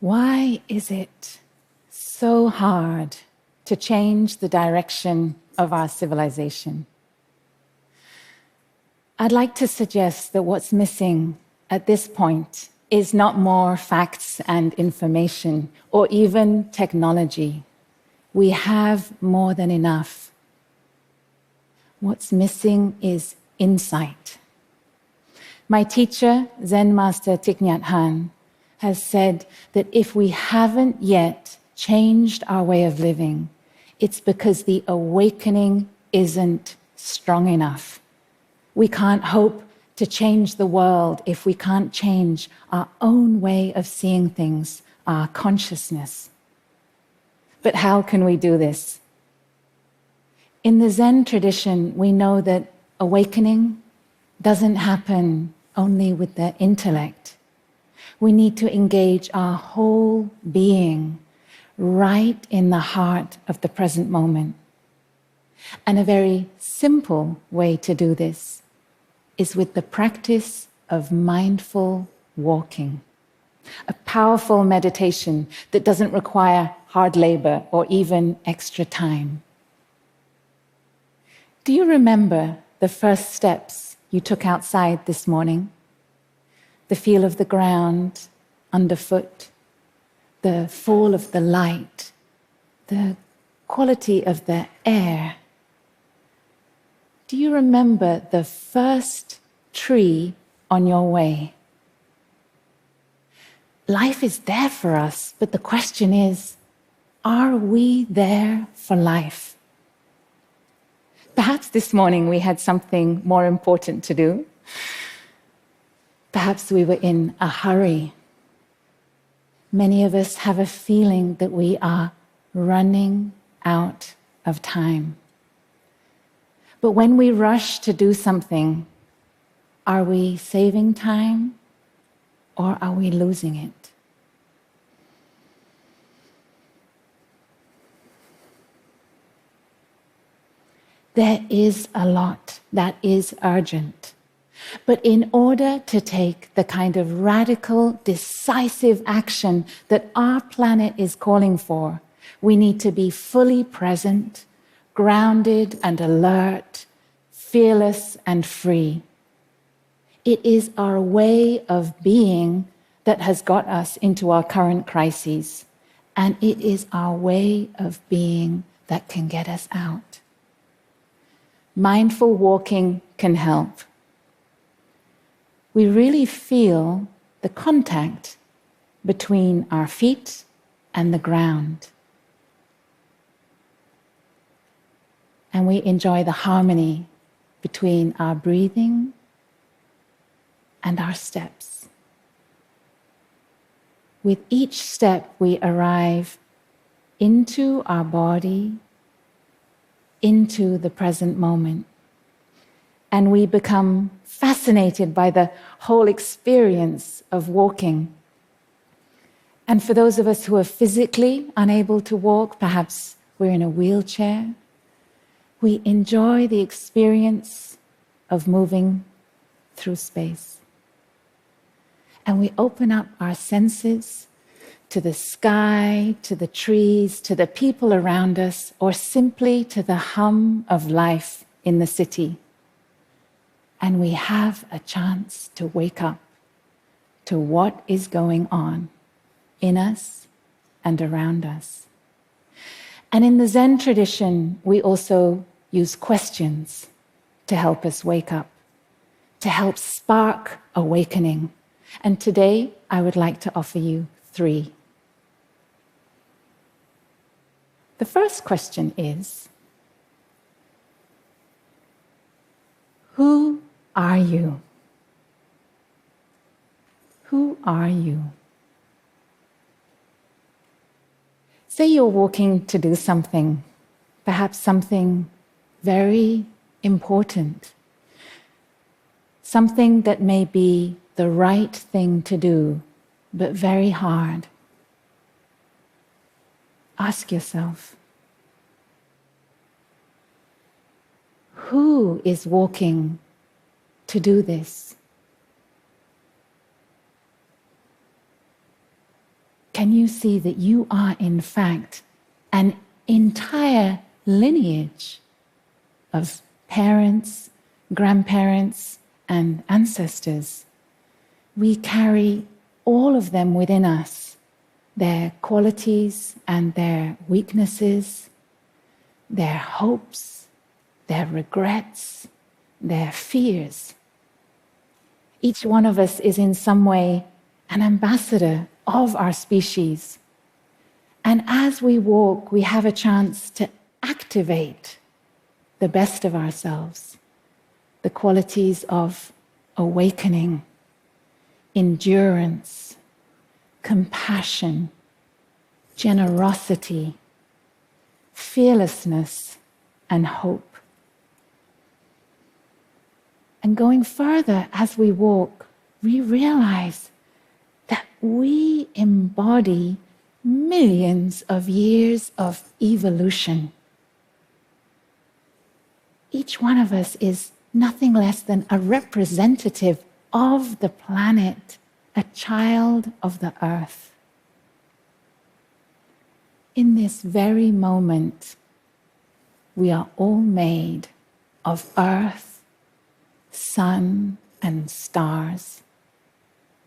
Why is it so hard to change the direction of our civilization? I'd like to suggest that what's missing at this point is not more facts and information or even technology. We have more than enough. What's missing is insight. My teacher, Zen Master Thich Nhat Hanh, has said that if we haven't yet changed our way of living, it's because the awakening isn't strong enough. We can't hope to change the world if we can't change our own way of seeing things, our consciousness. But how can we do this? In the Zen tradition, we know that awakening doesn't happen only with the intellect. We need to engage our whole being right in the heart of the present moment. And a very simple way to do this is with the practice of mindful walking, a powerful meditation that doesn't require hard labor or even extra time. Do you remember the first steps you took outside this morning? The feel of the ground underfoot, the fall of the light, the quality of the air. Do you remember the first tree on your way? Life is there for us, but the question is, are we there for life? Perhaps this morning we had something more important to do. Perhaps we were in a hurry. Many of us have a feeling that we are running out of time. But when we rush to do something, are we saving time or are we losing it? There is a lot that is urgent. But in order to take the kind of radical, decisive action that our planet is calling for, we need to be fully present, grounded and alert, fearless and free. It is our way of being that has got us into our current crises, and it is our way of being that can get us out. Mindful walking can help. We really feel the contact between our feet and the ground. And we enjoy the harmony between our breathing and our steps. With each step, we arrive into our body, into the present moment. And we become fascinated by the whole experience of walking. And for those of us who are physically unable to walk, perhaps we're in a wheelchair, we enjoy the experience of moving through space. And we open up our senses to the sky, to the trees, to the people around us, or simply to the hum of life in the city. And we have a chance to wake up to what is going on in us and around us. And in the Zen tradition, we also use questions to help us wake up, to help spark awakening. And today, I would like to offer you 3. The first question is, who are you? Who are you? Say you're walking to do something, perhaps something very important, something that may be the right thing to do, but very hard. Ask yourself, who is walking to do this? can you see that you are, in fact, an entire lineage of parents, grandparents, and ancestors? We carry all of them within us, their qualities and their weaknesses, their hopes, their regrets, their fears. Each one of us is in some way an ambassador of our species. And as we walk, we have a chance to activate the best of ourselves, the qualities of awakening, endurance, compassion, generosity, fearlessness, and hope. And going further as we walk, we realize that we embody millions of years of evolution. Each one of us is nothing less than a representative of the planet, a child of the earth. In this very moment, we are all made of earth, sun, and stars,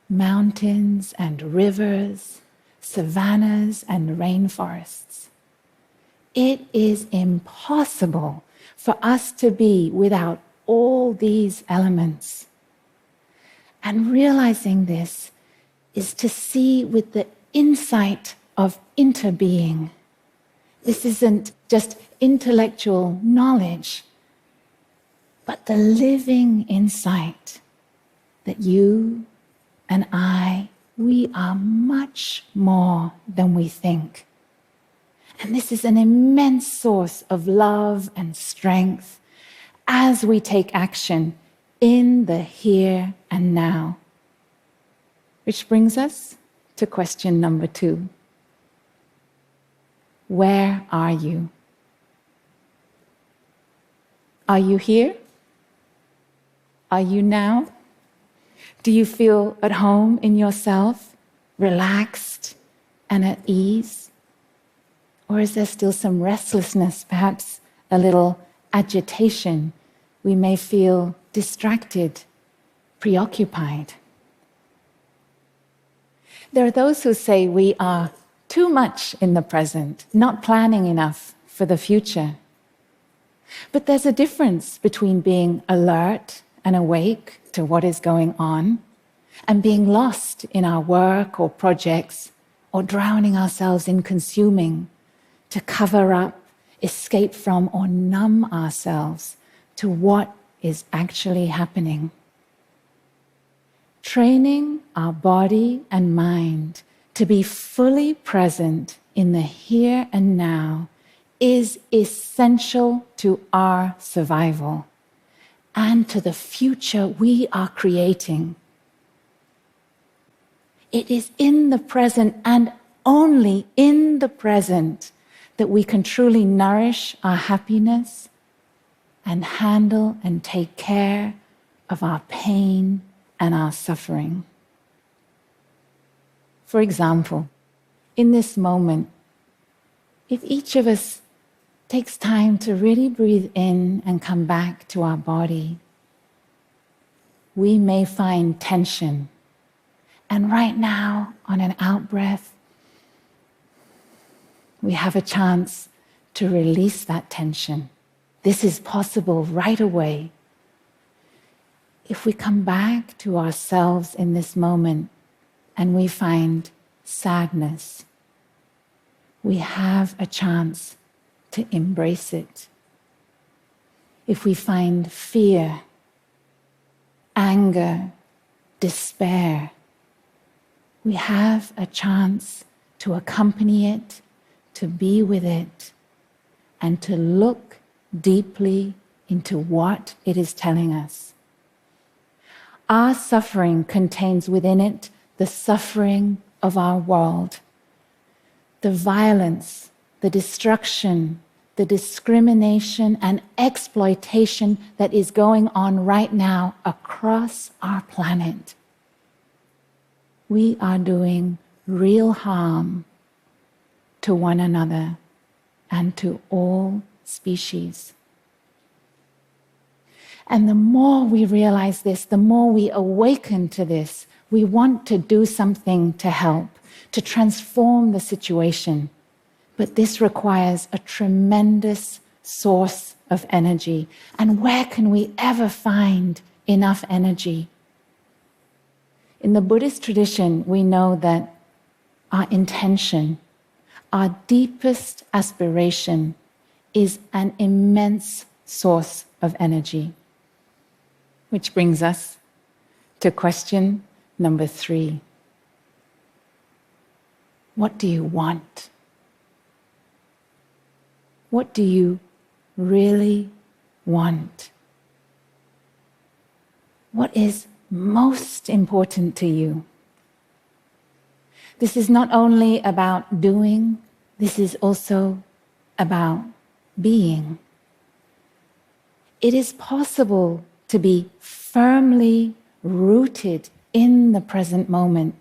mountains and rivers, savannas and rainforests. It is impossible for us to be without all these elements. And realizing this is to see with the insight of interbeing. This isn't just intellectual knowledge, but the living insight that you and I, we are much more than we think. And this is an immense source of love and strength as we take action in the here and now. Which brings us to question number 2. Where are you? Are you here? Are you now? Do you feel at home in yourself, relaxed and at ease? Or is there still some restlessness, perhaps a little agitation? We may feel distracted, preoccupied. There are those who say we are too much in the present, not planning enough for the future. But there's a difference between being alert and awake to what is going on and being lost in our work or projects or drowning ourselves in consuming to cover up, escape from, or numb ourselves to what is actually happening. Training our body and mind to be fully present in the here and now is essential to our survival and to the future we are creating. It is in the present and only in the present that we can truly nourish our happiness and handle and take care of our pain and our suffering. For example, in this moment, if each of us takes time to really breathe in and come back to our body, we may find tension. And right now, on an out-breath, we have a chance to release that tension. This is possible right away. If we come back to ourselves in this moment and we find sadness, we have a chance to embrace it. If we find fear, anger, despair, we have a chance to accompany it, to be with it, and to look deeply into what it is telling us. Our suffering contains within it the suffering of our world, the violence, the destruction, the discrimination and exploitation that is going on right now across our planet. We are doing real harm to one another and to all species. And the more we realize this, the more we awaken to this, we want to do something to help, to transform the situation. But this requires a tremendous source of energy. And where can we ever find enough energy? In the Buddhist tradition, we know that our intention, our deepest aspiration, is an immense source of energy. Which brings us to question number 3. What do you want? What do you really want? What is most important to you? This is not only about doing, this is also about being. It is possible to be firmly rooted in the present moment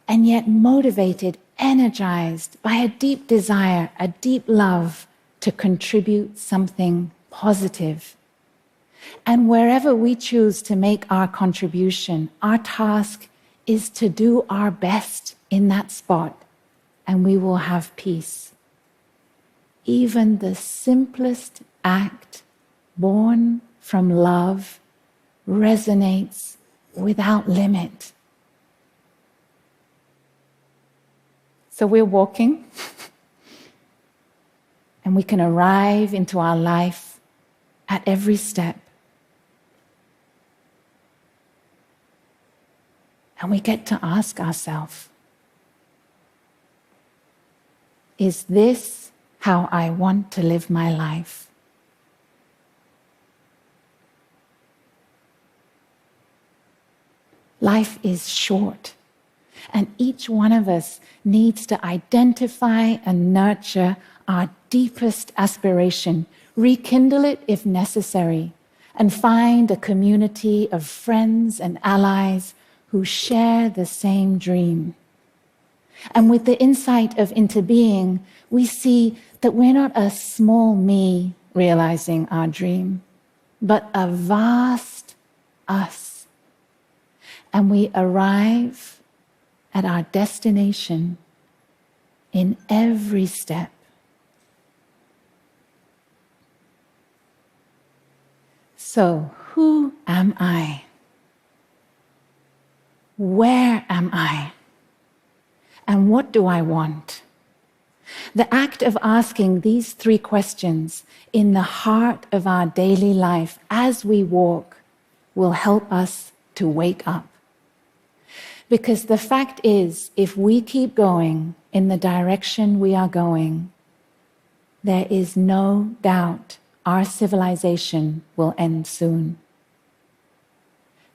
and yet motivated, energized by a deep desire, a deep love to contribute something positive. And wherever we choose to make our contribution, our task is to do our best in that spot, and we will have peace. Even the simplest act born from love resonates without limit. So we're walking, and we can arrive into our life at every step. And we get to ask ourselves, is this how I want to live my life? Life is short, and each one of us needs to identify and nurture our deepest aspiration, rekindle it if necessary, and find a community of friends and allies who share the same dream. And with the insight of interbeing, we see that we're not a small me realizing our dream, but a vast us. And we arrive at our destination in every step. So, who am I? Where am I? And what do I want? The act of asking these 3 questions in the heart of our daily life as we walk will help us to wake up. Because the fact is, if we keep going in the direction we are going, there is no doubt our civilization will end soon.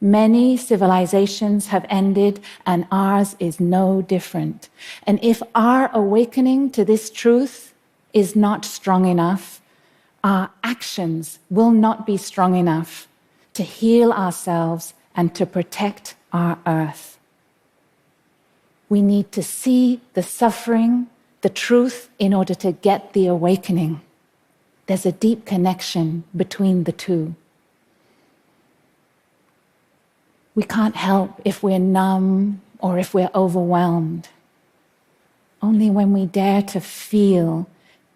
Many civilizations have ended, and ours is no different. And if our awakening to this truth is not strong enough, our actions will not be strong enough to heal ourselves and to protect our earth. We need to see the suffering, the truth, in order to get the awakening. There's a deep connection between the two. We can't help if we're numb or if we're overwhelmed. Only when we dare to feel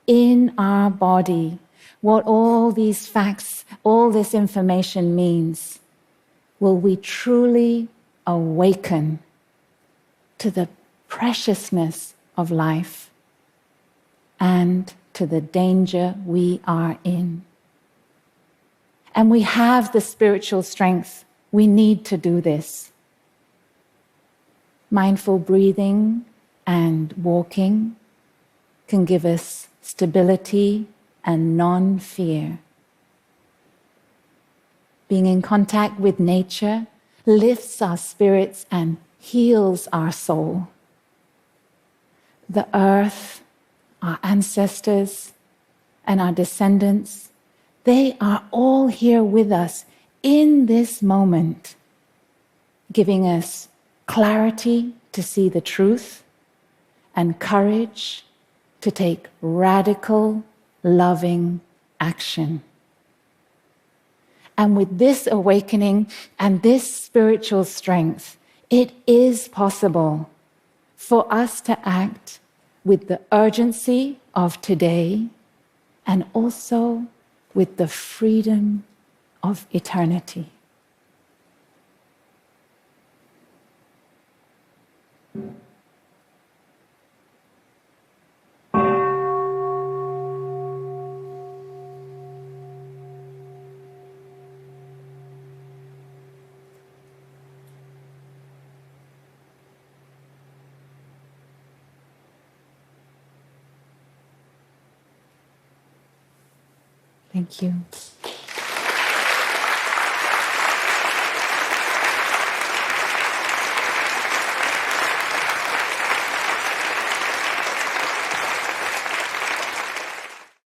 in our body what all these facts, all this information means, will we truly awaken to the preciousness of life and to the danger we are in. And we have the spiritual strength. We need to do this. Mindful breathing and walking can give us stability and non-fear. Being in contact with nature lifts our spirits and heals our soul. The earth, our ancestors, and our descendants, they are all here with us in this moment, giving us clarity to see the truth, and courage to take radical, loving action. And with this awakening and this spiritual strength, it is possible for us to act with the urgency of today and also with the freedom of eternity. Thank you.